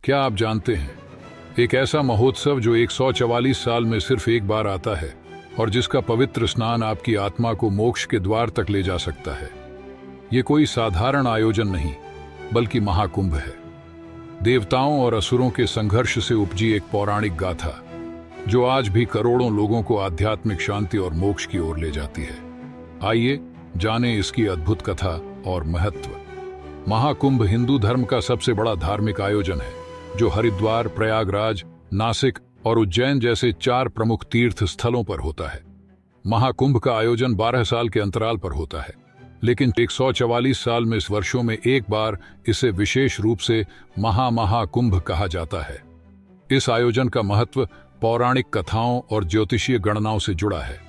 क्या आप जानते हैं, एक ऐसा महोत्सव जो 144 साल में सिर्फ एक बार आता है और जिसका पवित्र स्नान आपकी आत्मा को मोक्ष के द्वार तक ले जा सकता है। ये कोई साधारण आयोजन नहीं, बल्कि महाकुंभ है। देवताओं और असुरों के संघर्ष से उपजी एक पौराणिक गाथा जो आज भी करोड़ों लोगों को आध्यात्मिक शांति और मोक्ष की ओर ले जाती है। आइए जानें इसकी अद्भुत कथा और महत्व। महाकुंभ हिंदू धर्म का सबसे बड़ा धार्मिक आयोजन है जो हरिद्वार, प्रयागराज, नासिक और उज्जैन जैसे 4 प्रमुख तीर्थ स्थलों पर होता है। महाकुंभ का आयोजन 12 साल के अंतराल पर होता है, लेकिन 144 साल में इस वर्षों में एक बार इसे विशेष रूप से महाकुंभ कहा जाता है। इस आयोजन का महत्व पौराणिक कथाओं और ज्योतिषीय गणनाओं से जुड़ा है।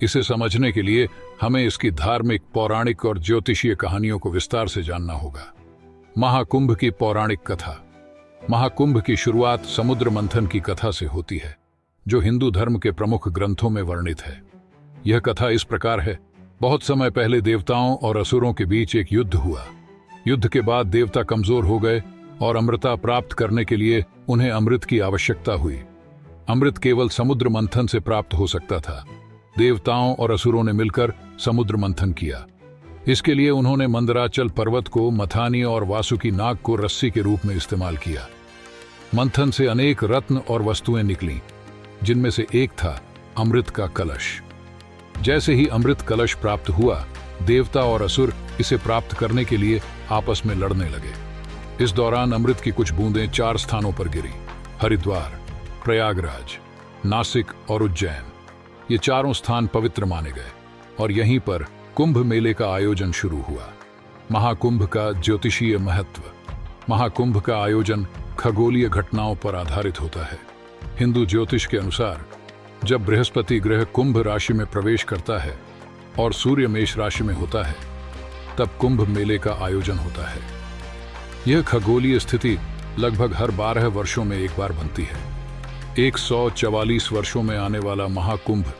इसे समझने के लिए हमें इसकी धार्मिक, पौराणिक और ज्योतिषीय कहानियों को विस्तार से जानना होगा। महाकुंभ की पौराणिक कथा। महाकुंभ की शुरुआत समुद्र मंथन की कथा से होती है, जो हिंदू धर्म के प्रमुख ग्रंथों में वर्णित है। यह कथा इस प्रकार है। बहुत समय पहले देवताओं और असुरों के बीच एक युद्ध हुआ। युद्ध के बाद देवता कमजोर हो गए और अमृता प्राप्त करने के लिए उन्हें अमृत की आवश्यकता हुई। अमृत केवल समुद्र मंथन से प्राप्त हो सकता था। देवताओं और असुरों ने मिलकर समुद्र मंथन किया। इसके लिए उन्होंने मंदराचल पर्वत को, मथानी और वासुकी नाग को रस्सी के रूप में इस्तेमाल किया। मंथन से अनेक रत्न और वस्तुएं निकलीं, जिनमें से एक था अमृत का कलश। जैसे ही अमृत कलश प्राप्त हुआ, देवता और असुर इसे प्राप्त करने के लिए आपस में लड़ने लगे। इस दौरान अमृत की कुछ बूंदें 4 स्थानों पर गिरी: हरिद्वार, प्रयागराज, नासिक और उज्जैन। ये चारों स्थान पवित्र माने गए और यहीं पर कुंभ मेले का आयोजन शुरू हुआ। महाकुंभ का ज्योतिषीय महत्व। महाकुंभ का आयोजन खगोलीय घटनाओं पर आधारित होता है। हिंदू ज्योतिष के अनुसार जब बृहस्पति ग्रह कुंभ राशि में प्रवेश करता है और सूर्य मेष राशि में होता है, तब कुंभ मेले का आयोजन होता है। यह खगोलीय स्थिति लगभग हर 12 वर्षों में एक बार बनती है। 144 वर्षों में आने वाला महाकुंभ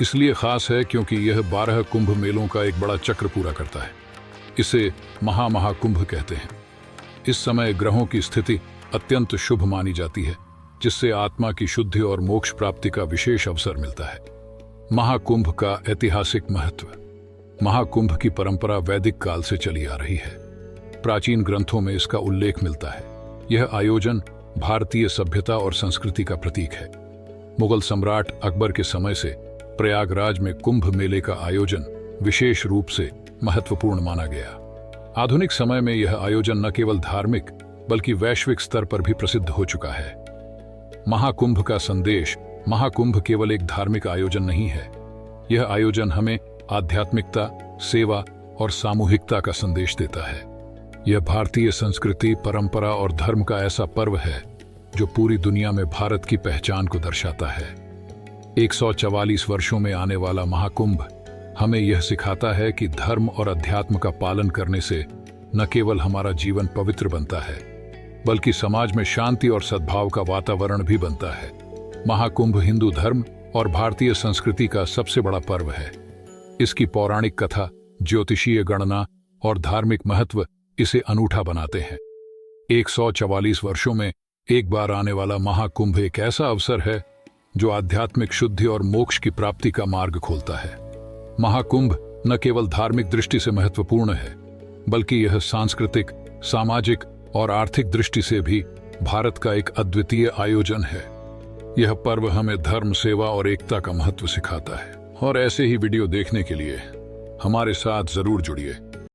इसलिए खास है क्योंकि यह 12 कुंभ मेलों का एक बड़ा चक्र पूरा करता है। इसे महाकुंभ कहते हैं। इस समय ग्रहों की स्थिति अत्यंत शुभ मानी जाती है, जिससे आत्मा की शुद्धि और मोक्ष प्राप्ति का विशेष अवसर मिलता है। महाकुंभ का ऐतिहासिक महत्व। महाकुंभ की परंपरा वैदिक काल से चली आ रही है। प्राचीन ग्रंथों में इसका उल्लेख मिलता है। यह आयोजन भारतीय सभ्यता और संस्कृति का प्रतीक है। मुगल सम्राट अकबर के समय से प्रयागराज में कुंभ मेले का आयोजन विशेष रूप से महत्वपूर्ण माना गया। आधुनिक समय में यह आयोजन न केवल धार्मिक बल्कि वैश्विक स्तर पर भी प्रसिद्ध हो चुका है। महाकुंभ का संदेश। महाकुंभ केवल एक धार्मिक आयोजन नहीं है। यह आयोजन हमें आध्यात्मिकता, सेवा और सामूहिकता का संदेश देता है। यह भारतीय संस्कृति, परंपरा और धर्म का ऐसा पर्व है जो पूरी दुनिया में भारत की पहचान को दर्शाता है। 144 वर्षों में आने वाला महाकुंभ हमें यह सिखाता है कि धर्म और अध्यात्म का पालन करने से न केवल हमारा जीवन पवित्र बनता है, बल्कि समाज में शांति और सद्भाव का वातावरण भी बनता है। महाकुंभ हिंदू धर्म और भारतीय संस्कृति का सबसे बड़ा पर्व है। इसकी पौराणिक कथा, ज्योतिषीय गणना और धार्मिक महत्व इसे अनूठा बनाते हैं। 144 वर्षों में एक बार आने वाला महाकुंभ एक ऐसा अवसर है जो आध्यात्मिक शुद्धि और मोक्ष की प्राप्ति का मार्ग खोलता है। महाकुंभ न केवल धार्मिक दृष्टि से महत्वपूर्ण है, बल्कि यह सांस्कृतिक, सामाजिक और आर्थिक दृष्टि से भी भारत का एक अद्वितीय आयोजन है। यह पर्व हमें धर्म, सेवा और एकता का महत्व सिखाता है। और ऐसे ही वीडियो देखने के लिए हमारे साथ जरूर जुड़िए।